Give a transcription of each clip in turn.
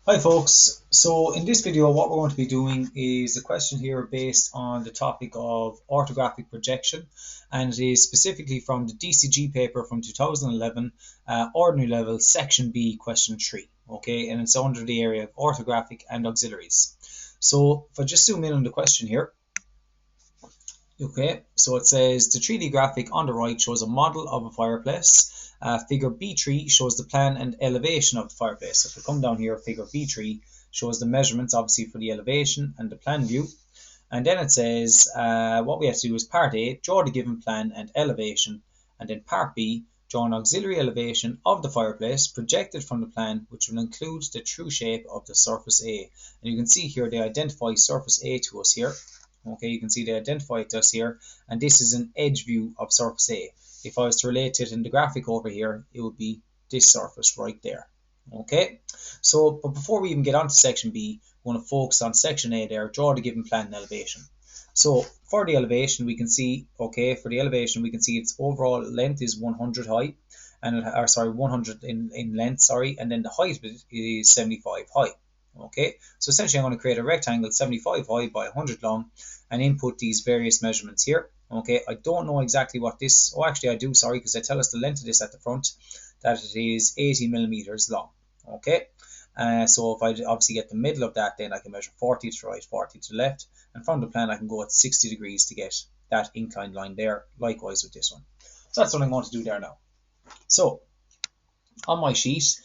Hi folks, so in this video what we're going to be doing is a question here based on the topic of orthographic projection, and it is specifically from the DCG paper from 2011, ordinary level section B question 3, okay, and it's under the area of orthographic and auxiliaries. So if I just zoom in on the question here, okay, so it says the 3D graphic on the right shows a model of a fireplace. Figure B3 shows the plan and elevation of the fireplace. So if we come down here, figure B3 shows the measurements obviously for the elevation and the plan view. And then it says what we have to do is part A, draw the given plan and elevation. And then part B, draw an auxiliary elevation of the fireplace projected from the plan, which will include the true shape of the surface A. And you can see here they identify surface A to us here. Okay, you can see they identify it to us here, and this is an edge view of surface A. If I was to relate it in the graphic over here, it would be this surface right there. Okay, so but before we even get on to section B, we want to focus on section A there, draw the given plan and elevation. So for the elevation, we can see, okay, for the elevation, we can see its overall length is 100 high, and or sorry, 100 in length, sorry, and then the height of it is 75 high. Okay, so essentially I'm going to create a rectangle 75 high by 100 long and input these various measurements here. Okay, I don't know exactly what this, oh actually I do, sorry, because they tell us the length of this at the front, that it is 80 millimeters long. Okay, so if I obviously get the middle of that, then I can measure 40 to the right, 40 to the left, and from the plan I can go at 60 degrees to get that inclined line there, likewise with this one. So that's what I'm going to do there now. So on my sheet,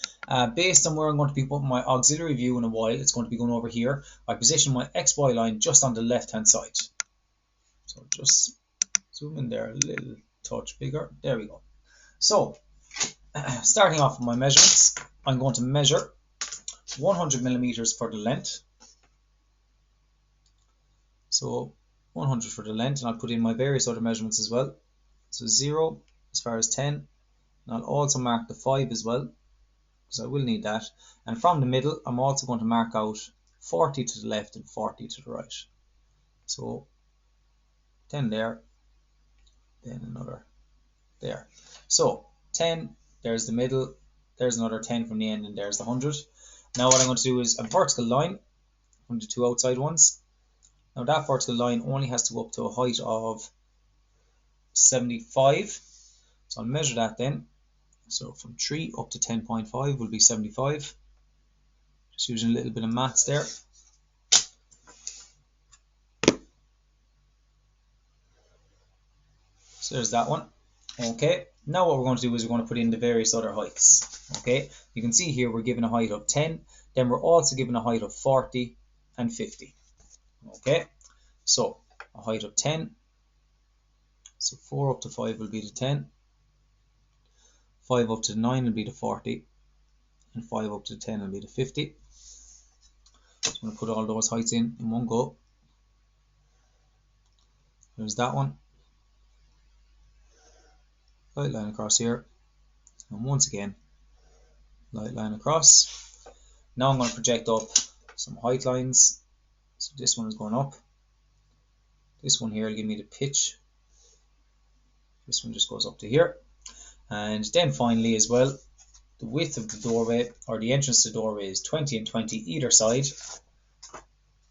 based on where I'm going to be putting my auxiliary view in a while, it's going to be going over here. I position my XY line just on the left hand side. So just zoom in there a little touch bigger. There we go. So starting off with my measurements, I'm going to measure 100 millimeters for the length. So 100 for the length, and I'll put in my various other measurements as well. So 0 as far as 10, and I'll also mark the 5 as well, because I will need that. And from the middle, I'm also going to mark out 40 to the left and 40 to the right. So 10 there, then another there. So 10, there's the middle, there's another 10 from the end, and there's the 100. Now what I'm going to do is a vertical line from the two outside ones. Now that vertical line only has to go up to a height of 75. So I'll measure that then. So from 3 up to 10.5 will be 75. Just using a little bit of maths there. So there's that one. Okay, now what we're going to do is we're going to put in the various other heights. Okay, you can see here we're given a height of 10, then we're also given a height of 40 and 50. Okay, so a height of 10, so 4 up to 5 will be the 10, 5 up to 9 will be the 40, and 5 up to 10 will be the 50. So I'm going to put all those heights in one go. There's that one. Light line across here, and once again light line across. Now I'm going to project up some height lines. So this one is going up, this one here will give me the pitch, this one just goes up to here, and then finally as well the width of the doorway, or the entrance to the doorway, is 20 and 20 either side.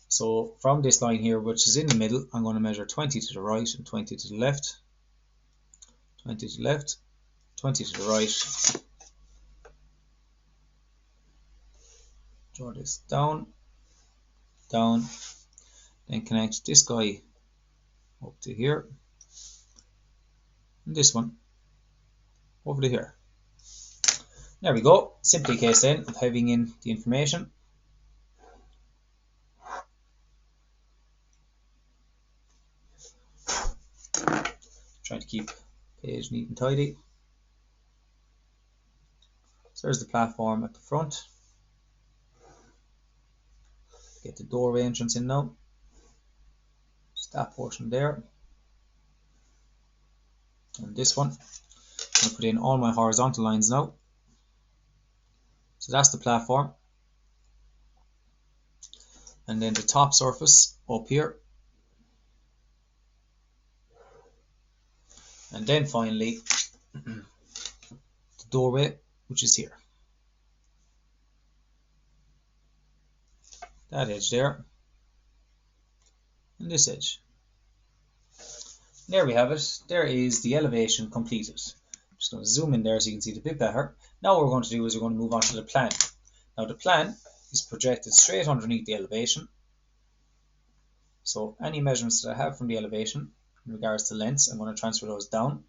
So from this line here, which is in the middle, I'm going to measure 20 to the right and 20 to the left, 20 to the left, 20 to the right. Draw this down, down, then connect this guy up to here, and this one over to here. There we go. Simply a case then of having in the information. Trying to keep page neat and tidy. So there's the platform at the front. Get the doorway entrance in now. Just that portion there. And this one. I'm going to put in all my horizontal lines now. So that's the platform. And then the top surface up here. And then finally the doorway, which is here. that edge there, and this edge. There we have it. There is the elevation completed. I'm just going to zoom in there so you can see it a bit better. Now what we're going to do is we're going to move on to the plan. Now the plan is projected straight underneath the elevation. So any measurements that I have from the elevation in regards to lengths, I'm going to transfer those down.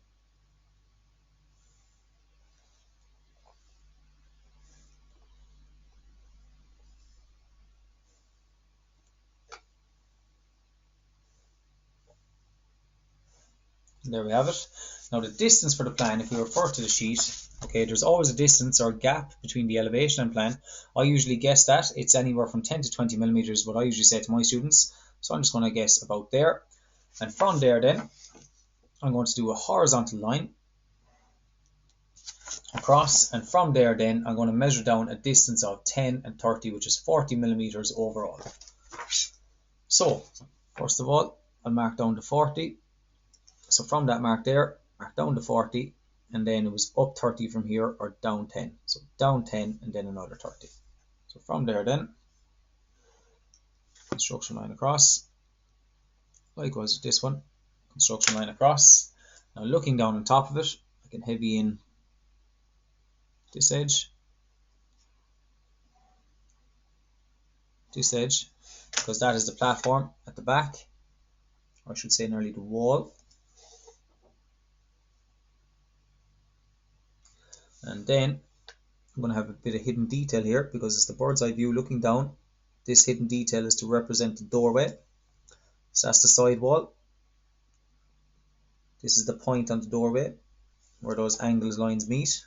There we have it. Now the distance for the plan, if we refer to the sheet, okay, there's always a distance or gap between the elevation and plan. I usually guess that it's anywhere from 10 to 20 millimeters, what I usually say to my students. So I'm just going to guess about there. And from there then, I'm going to do a horizontal line across, and from there then I'm going to measure down a distance of 10 and 30, which is 40 millimeters overall. So first of all, I'll mark down to 40. So from that mark there, mark down to 40, and then it was up 30 from here, or down 10. So down 10 and then another 30. So from there then, construction line across. Likewise with this one, construction line across. Now looking down on top of it, I can heavy in this edge, because that is the platform at the back, or I should say nearly the wall. And then I'm going to have a bit of hidden detail here because it's the bird's eye view looking down. This hidden detail is to represent the doorway. So that's the side wall. This is the point on the doorway where those angles lines meet.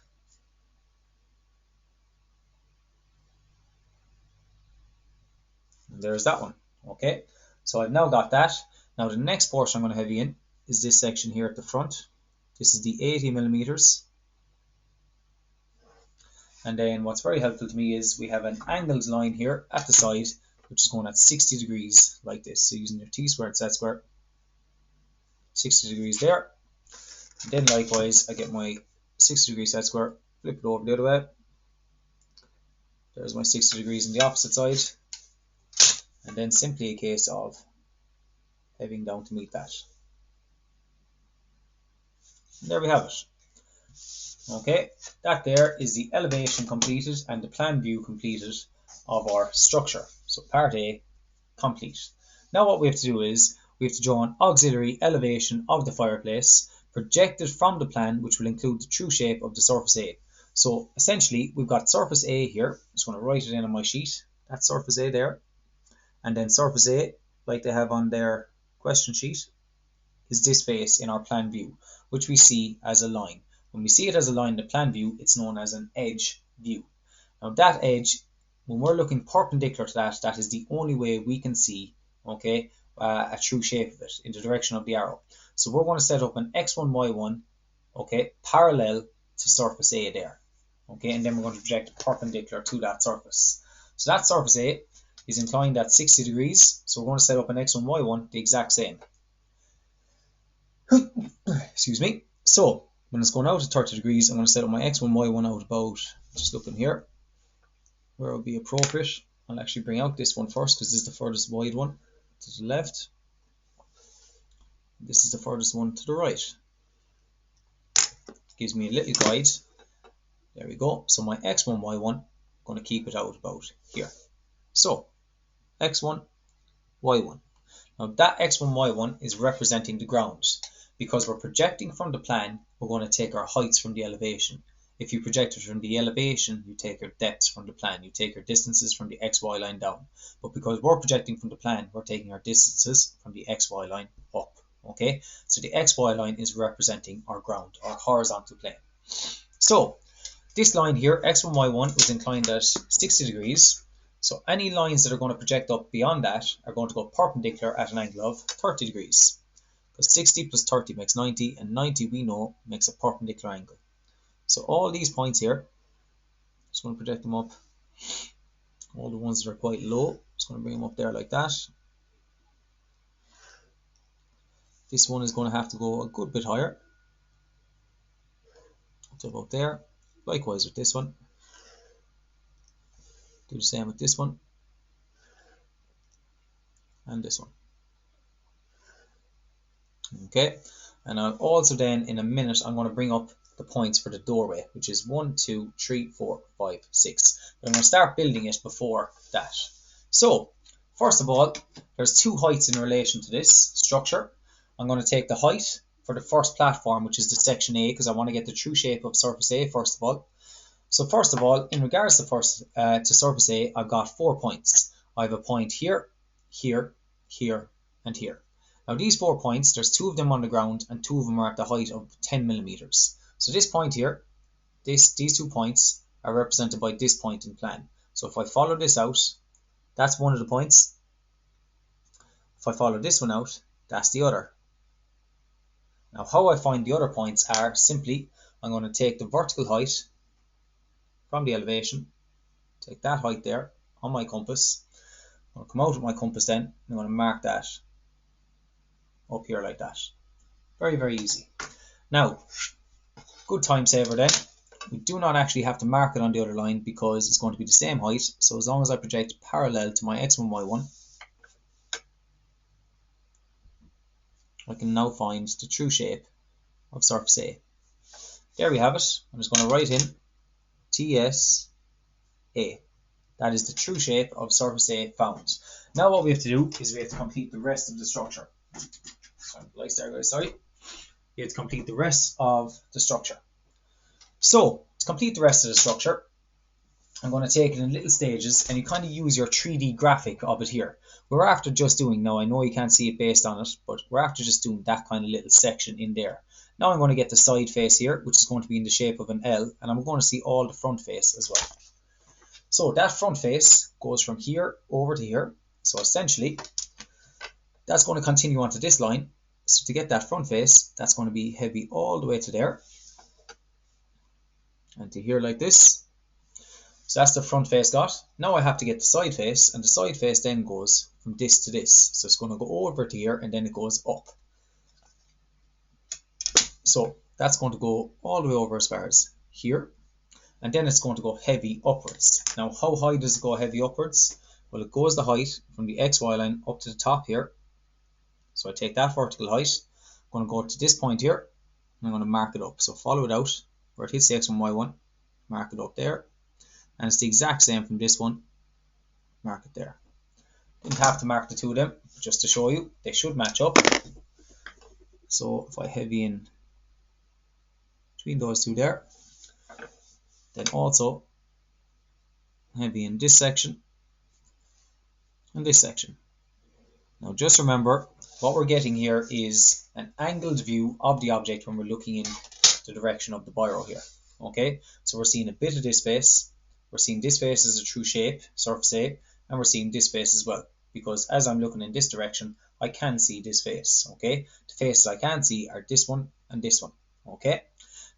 And there's that one. Okay, so I've now got that. Now the next portion I'm going to heavy in is this section here at the front. This is the 80 millimeters. And then what's very helpful to me is we have an angled line here at the side, which is going at 60 degrees like this. So using your t-squared set square, 60 degrees there. And then likewise, I get my 60 degree set square, flip it over the other way. There's my 60 degrees on the opposite side. And then simply a case of heading down to meet that. And there we have it. Okay, that there is the elevation completed and the plan view completed of our structure. So part A complete. Now what we have to do is we have to draw an auxiliary elevation of the fireplace projected from the plan, which will include the true shape of the surface A. So essentially we've got surface A here. I'm just going to write it in on my sheet. That's surface A there. And then surface A, like they have on their question sheet, is this face in our plan view, which we see as a line. When we see it as a line in the plan view, it's known as an edge view. Now that edge, when we're looking perpendicular to that, that is the only way we can see, okay, a true shape of it in the direction of the arrow. So we're going to set up an x1, y1, okay, parallel to surface A there, okay, and then we're going to project perpendicular to that surface. So that surface A is inclined at 60 degrees, so we're going to set up an x1, y1 the exact same. Excuse me. So when it's going out at 30 degrees, I'm going to set up my x1, y1 out about, just looking here, where it would be appropriate. I'll actually bring out this one first because this is the furthest wide one to the left. This is the furthest one to the right. Gives me a little guide. There we go. So my x1, y1, I'm going to keep it out about here. So x1, y1. Now that x1, y1 is representing the ground. Because we're projecting from the plan, we're going to take our heights from the elevation. If you project it from the elevation, you take your depths from the plan. You take your distances from the xy line down. But because we're projecting from the plan, we're taking our distances from the xy line up. Okay, so the xy line is representing our ground, our horizontal plane. So this line here, x1, y1, is inclined at 60 degrees. So any lines that are going to project up beyond that are going to go perpendicular at an angle of 30 degrees. Because 60 plus 30 makes 90, and 90 we know makes a perpendicular angle. So all these points here, just going to project them up. All the ones that are quite low, just going to bring them up there like that. This one is going to have to go a good bit higher, up to about there. Likewise with this one. Do the same with this one. and this one. Okay, and I'll also then in a minute I'm going to bring up the points for the doorway, which is 1, 2, 3, 4, 5, 6. But I'm going to start building it before that. So first of all, there's two heights in relation to this structure. I'm going to take the height for the first platform, which is the section A, because I want to get the true shape of surface A first of all. So first of all, in regards to surface A, I've got 4 points. I have a point here, here, here, and here. Now these 4 points, there's 2 of them on the ground and 2 of them are at the height of 10 millimeters. So this point here, these 2 points are represented by this point in plan. So if I follow this out, that's one of the points. If I follow this one out, that's the other. Now how I find the other points are simply, I'm going to take the vertical height from the elevation, take that height there on my compass. I'm going to come out with my compass then, and I'm going to mark that up here like that. Very, very easy. Now, good time saver then. We do not actually have to mark it on the other line because it's going to be the same height. So as long as I project parallel to my x1, y1, I can now find the true shape of surface A. There we have it. I'm just going to write in TSA. That is the true shape of surface A found. Now what we have to do is we have to complete the rest of the structure. Sorry. We have to complete the rest of the structure. So to complete the rest of the structure, I'm going to take it in little stages and you kind of use your 3D graphic of it here. We're after just doing, now I know you can't see it based on it, but we're after just doing that kind of little section in there. Now I'm going to get the side face here, which is going to be in the shape of an L, and I'm going to see all the front face as well. So that front face goes from here over to here. So essentially, that's going to continue onto this line. So to get that front face, that's going to be heavy all the way to there. And to here like this. So that's the front face got. Now I have to get the side face, and the side face then goes from this to this. So it's going to go over to here, and then it goes up. So that's going to go all the way over as far as here. And then it's going to go heavy upwards. Now, how high does it go heavy upwards? Well, it goes the height from the XY line up to the top here. So I take that vertical height, I'm going to go to this point here, and I'm going to mark it up. So follow it out, where it hits the X1, Y1, mark it up there. And it's the exact same from this one, mark it there. Didn't have to mark the two of them, just to show you, they should match up. So if I heavy in between those two there, then also heavy in this section and this section. Now just remember, what we're getting here is an angled view of the object when we're looking in the direction of the biro here. Okay, so we're seeing a bit of this face, we're seeing this face as a true shape, surface A, and we're seeing this face as well, because as I'm looking in this direction, I can see this face. Okay, the faces I can see are this one and this one. Okay,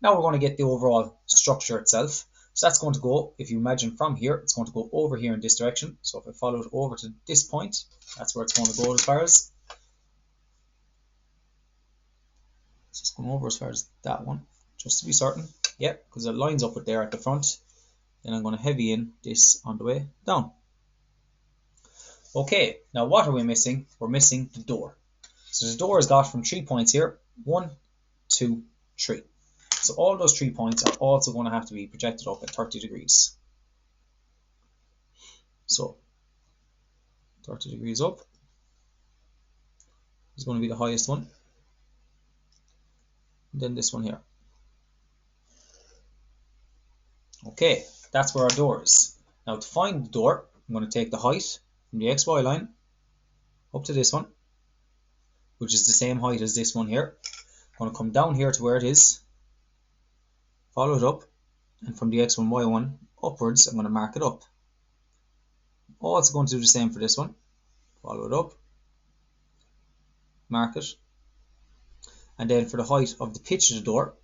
now we're going to get the overall structure itself. So that's going to go, if you imagine from here, it's going to go over here in this direction. So if I follow it over to this point, that's where it's going to go as far as. So it's going over as far as that one, just to be certain. Yeah, because it lines up with there at the front. Then I'm going to heavy in this on the way down. Okay, now what are we missing? We're missing the door. So the door is got from 3 points here. 1, 2, 3. So all those 3 points are also going to have to be projected up at 30 degrees. So 30 degrees up is going to be the highest one. And then this one here. Okay, that's where our door is. Now to find the door, I'm going to take the height from the XY line up to this one, which is the same height as this one here. I'm going to come down here to where it is, follow it up, and from the X1, Y1 upwards, I'm going to mark it up. Also going to do the same for this one. Follow it up, mark it, and then for the height of the pitch of the door,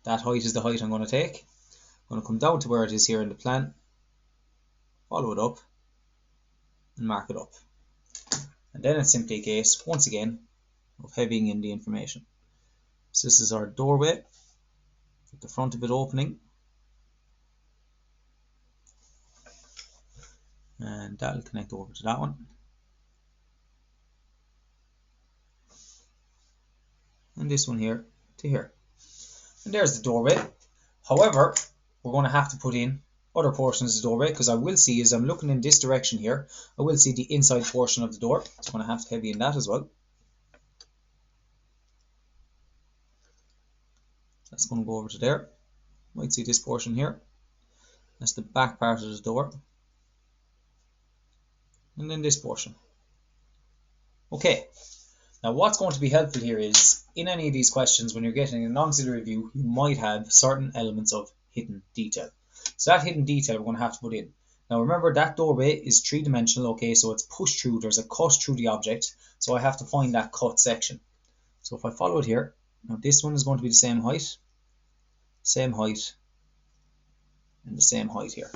that height is the height I'm going to take. I'm going to come down to where it is here in the plan, follow it up, and mark it up. And then it's simply a case, once again, of heavying in the information. So this is our doorway, with the front of it opening. and that'll connect over to that one. And this one here to here. And there's the doorway. However, we're going to have to put in other portions of the doorway, because I will see, as I'm looking in this direction here, I will see the inside portion of the door. So I'm going to have to heavy in that as well. That's going to go over to there. Might see this portion here. That's the back part of the door. And then this portion. Okay. Now what's going to be helpful here is, in any of these questions, when you're getting an auxiliary view, you might have certain elements of hidden detail. So that hidden detail we're going to have to put in. Now remember, that doorway is three-dimensional, okay, so it's pushed through, there's a cut through the object, so I have to find that cut section. So if I follow it here, now this one is going to be the same height, and the same height here.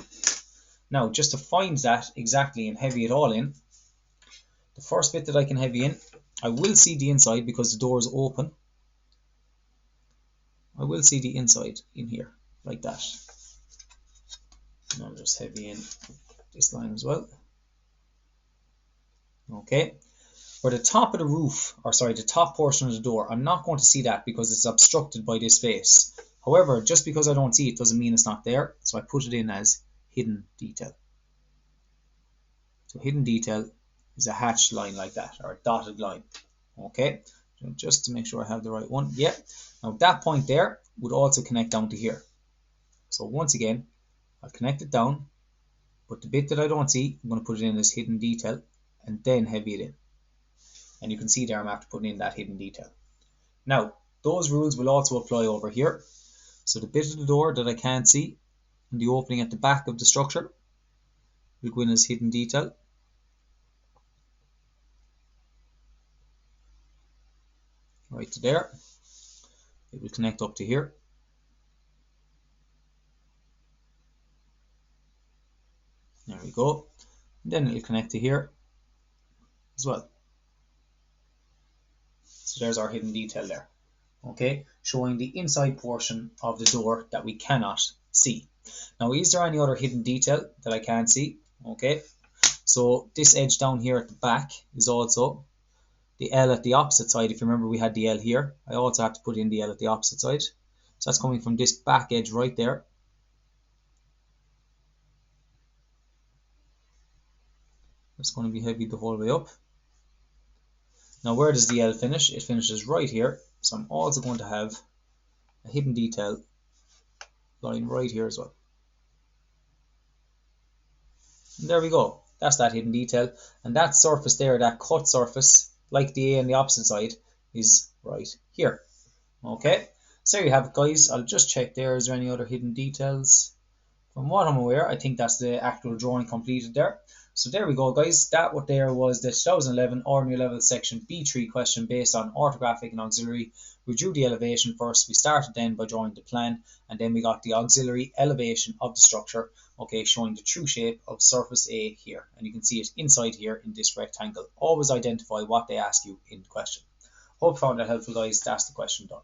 Now just to find that exactly and heavy it all in, the first bit that I can heavy in, I will see the inside because the door is open. I will see the inside in here, like that. And I'll just heavy in this line as well. Okay. For the top of the roof, or sorry, the top portion of the door, I'm not going to see that because it's obstructed by this face. However, just because I don't see it doesn't mean it's not there. So I put it in as hidden detail. So hidden detail is a hatched line like that, or a dotted line. Okay, so just to make sure I have the right one. Yeah, now that point there would also connect down to here. So once again, I'll connect it down, but the bit that I don't see, I'm going to put it in as hidden detail, and then heavy it in. And you can see there I'm after putting in that hidden detail. Now, those rules will also apply over here. So the bit of the door that I can't see, and the opening at the back of the structure, will go in as hidden detail. Right to there. It will connect up to here. There we go. And then it will connect to here as well. So there's our hidden detail there. Okay, showing the inside portion of the door that we cannot see. Now, is there any other hidden detail that I can't see? Okay, so this edge down here at the back is also the L at the opposite side. If you remember, we had the L here. I also have to put in the L at the opposite side. So that's coming from this back edge right there. It's going to be heavy the whole way up. Now, where does the L finish? It finishes right here. So I'm also going to have a hidden detail line right here as well. And there we go. That's that hidden detail. And that surface there, that cut surface, like the A on the opposite side, is right here. Okay, so there you have it, guys. I'll just check there. Is there any other hidden details? From what I'm aware, I think that's the actual drawing completed there. So there we go, guys. That what there was the 2011 Ordinary Level Section B3 question based on orthographic and auxiliary. We drew the elevation first. We started then by drawing the plan, and then we got the auxiliary elevation of the structure, okay, showing the true shape of surface A here. And you can see it inside here in this rectangle. Always identify what they ask you in the question. Hope you found that helpful, guys. That's the question done.